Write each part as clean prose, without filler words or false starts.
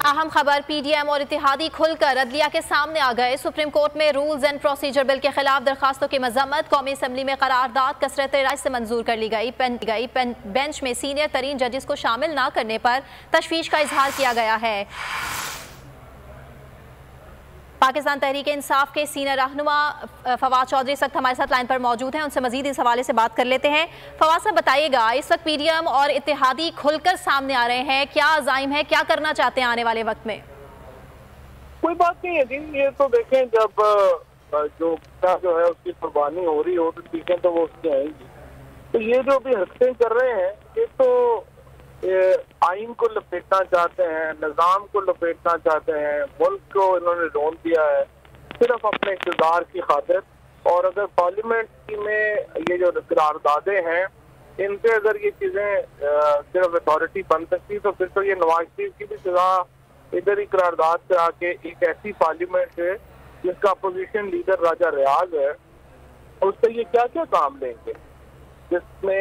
अहम खबर पीडीएम और इत्तेहादी खुलकर अदलिया के सामने आ गए। सुप्रीम कोर्ट में रूल्स एंड प्रोसीजर बिल के खिलाफ दरखास्तों की मजम्मत। कौमी असम्बली में करारदाद कसरत राय से मंजूर कर ली गई। बेंच में सीनियर तरीन जजेस को शामिल न करने पर तशवीश का इजहार किया गया है। पाकिस्तान तहरीक इंसाफ के सीनियर रहनुमा फवाद चौधरी इस वक्त हमारे साथ लाइन पर मौजूद हैं। उनसे मजीद इस हवाले से बात कर लेते हैं। फवाद साहब बताइएगा, इस वक्त पीडीएम और इत्तेहादी खुलकर सामने आ रहे हैं, क्या अज़ाइम है, क्या करना चाहते हैं आने वाले वक्त में? कोई बात नहीं है जी, ये तो देखें जब जो है उसकी कुर्बानी हो रही हो तो चीजें तो वो उसकी आएंगी। तो ये जो भी हरकतें कर रहे हैं ये तो आइन को लपेटना चाहते हैं, निज़ाम को लपेटना चाहते हैं, मुल्क को इन्होंने रोन दिया है सिर्फ अपने इक़्तिदार की खातिर। और अगर पार्लियामेंट में ये जो करारदादें हैं इनसे अगर ये चीजें सिर्फ अथॉरिटी बन सकती तो फिर तो ये नवाज शरीफ की भी सजा इधर ही करारदाद करा के एक ऐसी पार्लियामेंट है जिसका अपोजिशन लीडर राजा रियाज है उससे ये क्या क्या काम लेंगे, जिसमें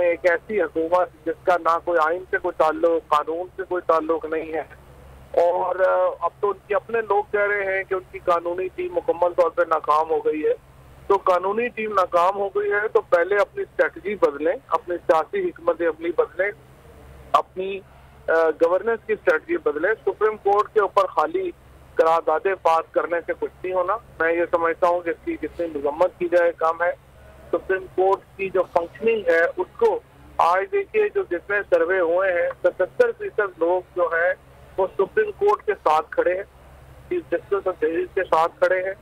एक ऐसी हुकूमत जिसका ना कोई आइन से कोई ताल्लुक, कानून से कोई ताल्लुक नहीं है। और अब तो उनके अपने लोग कह रहे हैं कि उनकी कानूनी टीम मुकम्मल तौर पर नाकाम हो गई है। तो कानूनी टीम नाकाम हो गई है तो पहले अपनी स्ट्रेटजी बदलें, अपनी सियासी हिकमत अमली बदलें, अपनी गवर्नेंस की स्ट्रेटजी बदलें। सुप्रीम कोर्ट के ऊपर खाली करारदादे पास करने से कुछ नहीं होना। मैं ये समझता हूँ कि इसकी जितनी मजम्मत की जाए कम है। सुप्रीम कोर्ट की जो फंक्शनिंग है उसको आज देखिए, जो जितने सर्वे हुए हैं 77% लोग जो है वो सुप्रीम कोर्ट के साथ खड़े हैं, चीफ जस्टिस ऑफ जस्टिस के साथ खड़े हैं।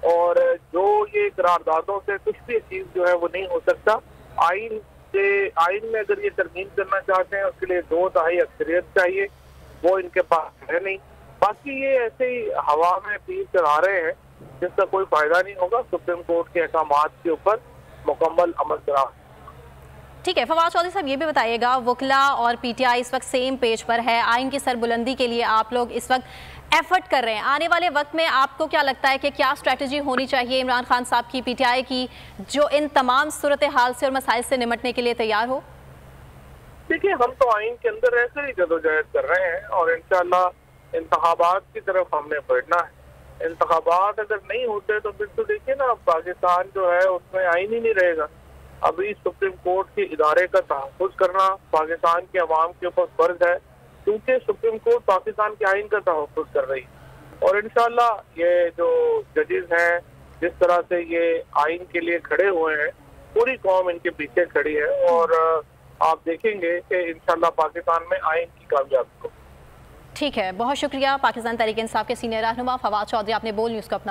और जो ये करारदादों से कुछ भी चीज जो है वो नहीं हो सकता। आइन में अगर ये तरमीम करना चाहते हैं उसके लिए 2/3 अक्सरियत चाहिए, वो इनके पास है नहीं। बाकी ये ऐसे ही हवा में तीर चला रहे हैं जिसका कोई फायदा नहीं होगा। सुप्रीम कोर्ट के अहकामात के ऊपर मुकम्मल अमल करा। ठीक है फवाद चौधरी साहब, ये भी बताइएगा, वकला और पीटीआई इस वक्त सेम पेज पर है। आइन की सरबुलंदी के लिए आप लोग इस वक्त एफर्ट कर रहे हैं। आने वाले वक्त में आपको क्या लगता है कि क्या स्ट्रेटजी होनी चाहिए इमरान खान साहब की, पीटीआई की, जो इन तमाम सूरत हाल से और मसाइल से निमटने के लिए तैयार हो? देखिए, हम तो आइन के अंदर ऐसे ही जदोजहद कर रहे हैं और इंशाल्लाह इंतखाबात की तरफ हमने बढ़ना है। इंतखाबात अगर नहीं होते तो फिर तो देखिए ना, पाकिस्तान जो है उसमें आइन ही नहीं रहेगा। अभी सुप्रीम कोर्ट के इदारे का तहफ़्फ़ुज़ करना पाकिस्तान के अवाम के ऊपर फर्ज है, क्योंकि सुप्रीम कोर्ट पाकिस्तान के आइन का तहफ़्फ़ुज़ कर रही है। और इंशाल्लाह ये जो जजेस हैं जिस तरह से ये आइन के लिए खड़े हुए हैं, पूरी कौम इनके पीछे खड़ी है और आप देखेंगे कि इंशाल्लाह पाकिस्तान में आइन की कामयाबी को। ठीक है, बहुत शुक्रिया। पाकिस्तान तहरीक इंसाफ के सीनियर रहनुमा फवाद चौधरी, आपने बोल न्यूज़ को अपना